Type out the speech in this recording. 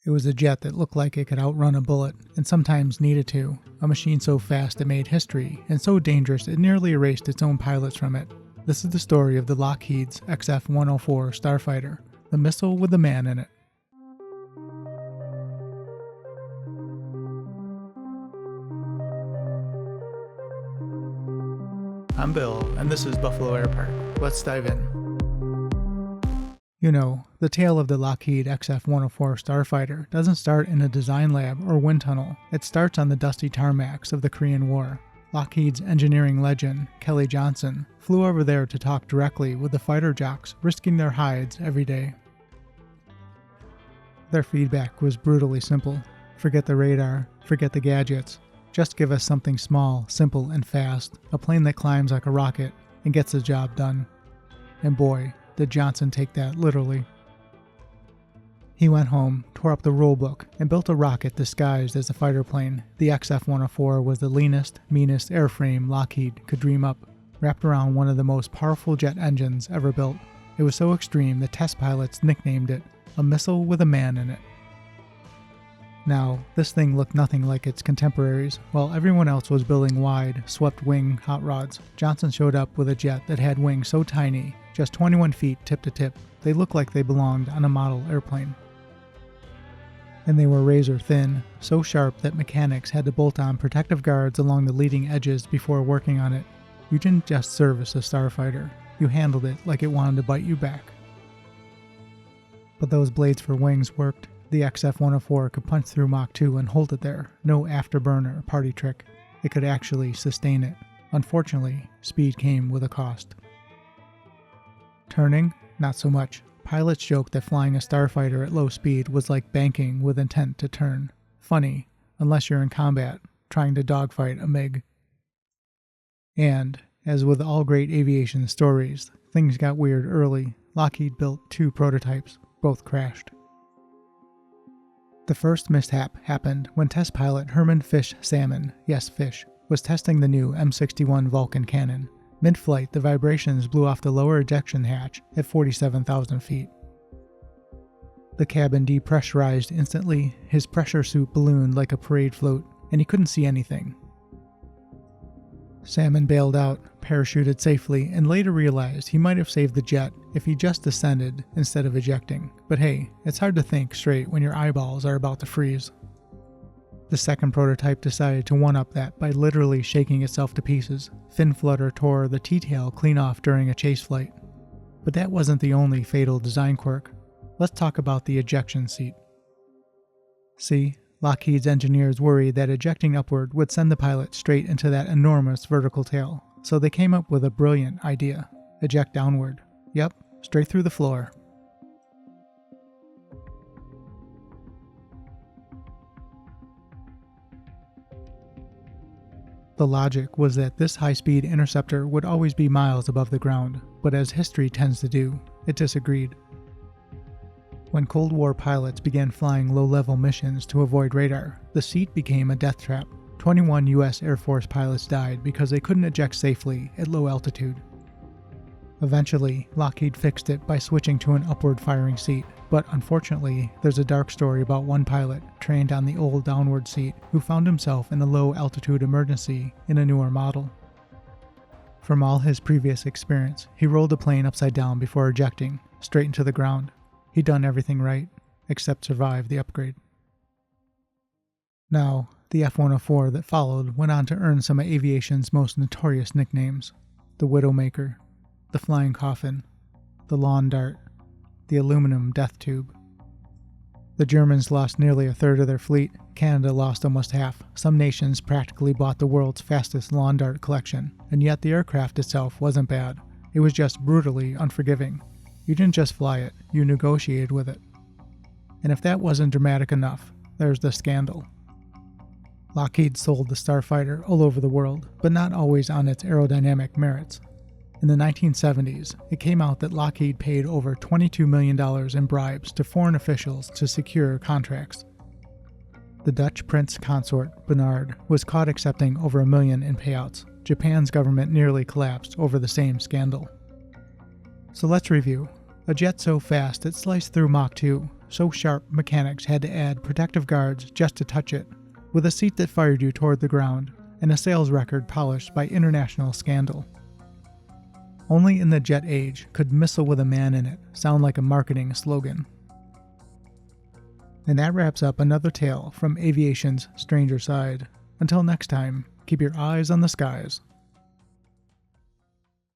It was a jet that looked like it could outrun a bullet, and sometimes needed to, a machine so fast it made history, and so dangerous it nearly erased its own pilots from it. This is the story of the Lockheed's XF-104 Starfighter, the missile with the man in it. I'm Bill, and this is Buffalo Air Park. Let's dive in. You know, the tale of the Lockheed XF-104 Starfighter doesn't start in a design lab or wind tunnel. It starts on the dusty tarmacs of the Korean War. Lockheed's engineering legend, Kelly Johnson, flew over there to talk directly with the fighter jocks, risking their hides every day. Their feedback was brutally simple. Forget the radar, forget the gadgets. Just give us something small, simple, and fast, a plane that climbs like a rocket and gets the job done. And boy, did Johnson take that literally. He went home, tore up the rulebook, and built a rocket disguised as a fighter plane. The XF-104 was the leanest, meanest airframe Lockheed could dream up, wrapped around one of the most powerful jet engines ever built. It was so extreme that test pilots nicknamed it a missile with a man in it. Now, this thing looked nothing like its contemporaries. While everyone else was building wide, swept-wing hot rods, Johnson showed up with a jet that had wings so tiny, just 21 feet tip to tip, they looked like they belonged on a model airplane. And they were razor thin, so sharp that mechanics had to bolt on protective guards along the leading edges before working on it. You didn't just service a starfighter, you handled it like it wanted to bite you back. But those blades for wings worked. The XF-104 could punch through Mach 2 and hold it there, no afterburner or party trick. It could actually sustain it. Unfortunately, speed came with a cost. Turning? Not so much. Pilots joked that flying a starfighter at low speed was like banking with intent to turn. Funny, unless you're in combat, trying to dogfight a MiG. And, as with all great aviation stories, things got weird early. Lockheed built 2 prototypes, both crashed. The first mishap happened when test pilot Herman Fish Salmon, yes Fish, was testing the new M61 Vulcan cannon. Mid-flight, the vibrations blew off the lower ejection hatch at 47,000 feet. The cabin depressurized instantly, his pressure suit ballooned like a parade float, and he couldn't see anything. Salmon bailed out, parachuted safely, and later realized he might have saved the jet if he just descended instead of ejecting. But hey, it's hard to think straight when your eyeballs are about to freeze. The second prototype decided to one-up that by literally shaking itself to pieces. Fin flutter tore the T-tail clean off during a chase flight. But that wasn't the only fatal design quirk. Let's talk about the ejection seat. See, Lockheed's engineers worried that ejecting upward would send the pilot straight into that enormous vertical tail, so they came up with a brilliant idea. Eject downward. Yep, straight through the floor. The logic was that this high-speed interceptor would always be miles above the ground, but as history tends to do, it disagreed. When Cold War pilots began flying low-level missions to avoid radar, the seat became a death trap. 21 U.S. Air Force pilots died because they couldn't eject safely at low altitude. Eventually, Lockheed fixed it by switching to an upward-firing seat, but unfortunately, there's a dark story about one pilot trained on the old downward seat who found himself in a low-altitude emergency in a newer model. From all his previous experience, he rolled the plane upside down before ejecting, straight into the ground. He'd done everything right, except survive the upgrade. Now, the F-104 that followed went on to earn some of aviation's most notorious nicknames: the Widowmaker, the Flying Coffin, the Lawn Dart, the Aluminum Death Tube. The Germans lost nearly a third of their fleet, Canada lost almost half. Some nations practically bought the world's fastest lawn dart collection, and yet the aircraft itself wasn't bad. It was just brutally unforgiving. You didn't just fly it, you negotiated with it. And if that wasn't dramatic enough, there's the scandal. Lockheed sold the Starfighter all over the world, but not always on its aerodynamic merits. In the 1970s, it came out that Lockheed paid over $22 million in bribes to foreign officials to secure contracts. The Dutch prince consort, Bernard, was caught accepting over $1 million in payouts. Japan's government nearly collapsed over the same scandal. So let's review. A jet so fast it sliced through Mach 2, so sharp mechanics had to add protective guards just to touch it, with a seat that fired you toward the ground, and a sales record polished by international scandal. Only in the jet age could "missile with a man in it" sound like a marketing slogan. And that wraps up another tale from aviation's stranger side. Until next time, keep your eyes on the skies.